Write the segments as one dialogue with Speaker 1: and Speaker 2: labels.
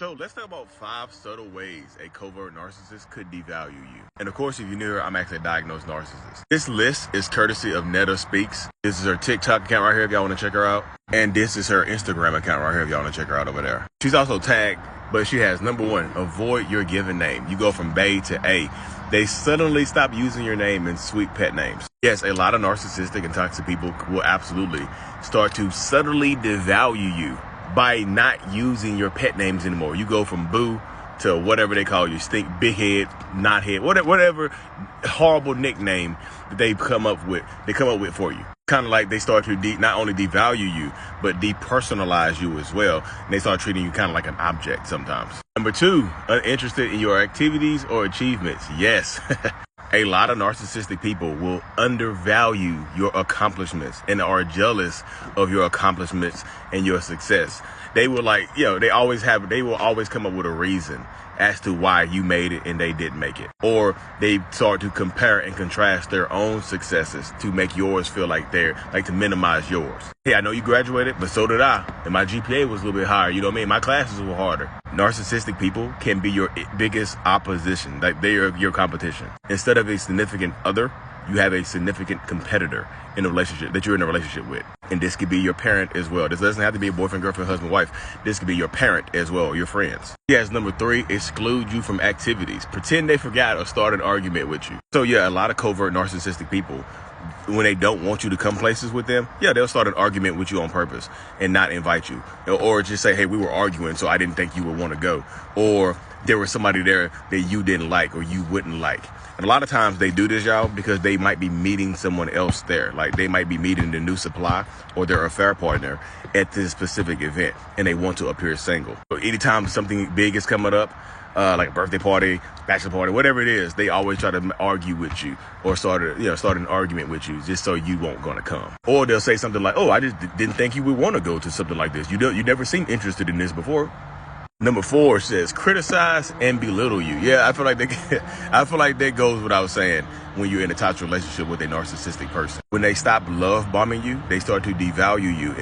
Speaker 1: So let's talk about 5 subtle ways a covert narcissist could devalue you. And of course, if you're new here, I'm actually a diagnosed narcissist. This list is courtesy of Netta Speaks. This is her TikTok account right here if y'all want to check her out. And this is her Instagram account right here if y'all want to check her out over there. She's also tagged, but she has number 1, avoid your given name. You go from B to A. They suddenly stop using your name in sweet pet names. Yes, a lot of narcissistic and toxic people will absolutely start to subtly devalue you by not using your pet names anymore. You go from Boo to whatever they call you, Stink, Big Head, Knot Head, whatever horrible nickname that they come up with for you. Kind of like they start to not only devalue you, but depersonalize you as well. And they start treating you kind of like an object sometimes. Number 2, uninterested in your activities or achievements. Yes. A lot of narcissistic people will undervalue your accomplishments and are jealous of your accomplishments and your success. They will they will always come up with a reason as to why you made it and they didn't make it. Or they start to compare and contrast their own successes to make yours feel like to minimize yours. Hey, I know you graduated, but so did I. And my GPA was a little bit higher. You know what I mean? My classes were harder. Narcissistic people can be your biggest opposition. Like they are your competition. Instead of a significant other, you have a significant competitor in a relationship that you're in a relationship with. And this could be your parent as well. This doesn't have to be a boyfriend, girlfriend, husband, wife. This could be your parent as well, your friends. Yes, number 3, exclude you from activities. Pretend they forgot or start an argument with you. So yeah, a lot of covert narcissistic people, when they don't want you to come places with them, they'll start an argument with you on purpose and not invite you. Or just say, hey, we were arguing, so I didn't think you would want to go. Or there was somebody there that you didn't like or you wouldn't like. And a lot of times they do this, y'all, because they might be meeting someone else there. Like they might be meeting the new supply or their affair partner at this specific event and they want to appear single. So anytime something big is coming up, like a birthday party, bachelor party, whatever it is, they always try to argue with you or start an argument with you just so you won't gonna come. Or they'll say something like, oh, I just didn't think you would want to go to something like this. You never seemed interested in this before. Number 4 says criticize and belittle you. Yeah, I feel like that goes without saying when you're in a toxic relationship with a narcissistic person. When they stop love bombing you, they start to devalue you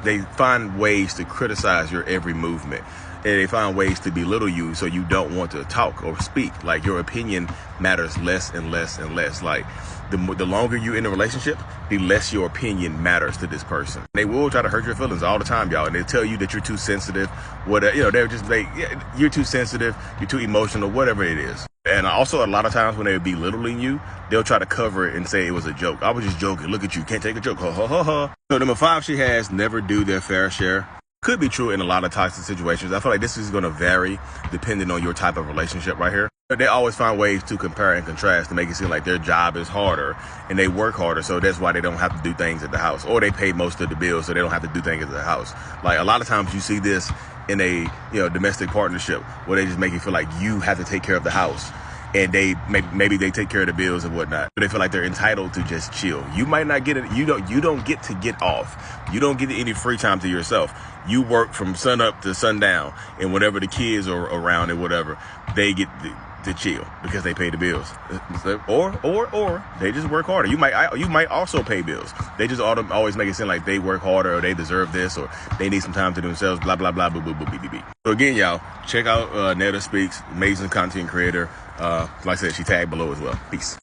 Speaker 1: they find ways to criticize your every movement. And they find ways to belittle you so you don't want to talk or speak. Like your opinion matters less and less and less. Like the longer you're in a relationship, the less your opinion matters to this person. They will try to hurt your feelings all the time, y'all. And they tell you that you're too sensitive. They're just you're too sensitive, you're too emotional, whatever it is. And also a lot of times when they're belittling you, they'll try to cover it and say it was a joke. I was just joking. Look at you. Can't take a joke. Ha, ha, ha, ha. So number 5 she has never do their fair share. Could be true in a lot of toxic situations. I feel like this is going to vary depending on your type of relationship right here. But they always find ways to compare and contrast to make it seem like their job is harder and they work harder. So that's why they don't have to do things at the house, or they pay most of the bills so they don't have to do things at the house. Like a lot of times you see this in a domestic partnership where they just make you feel like you have to take care of the house. And maybe they take care of the bills and whatnot, but they feel like they're entitled to just chill. You might not get it. You don't get to get off. You don't get any free time to yourself. You work from sun up to sundown, and whenever the kids are around and whatever, they get to chill because they pay the bills. Or they just work harder. You might also pay bills. They just always make it seem like they work harder or they deserve this or they need some time to themselves. Blah blah blah boo boo boo bee bee. So again, y'all, check out Netta Speaks, amazing content creator. Like I said, she tagged below as well. Peace.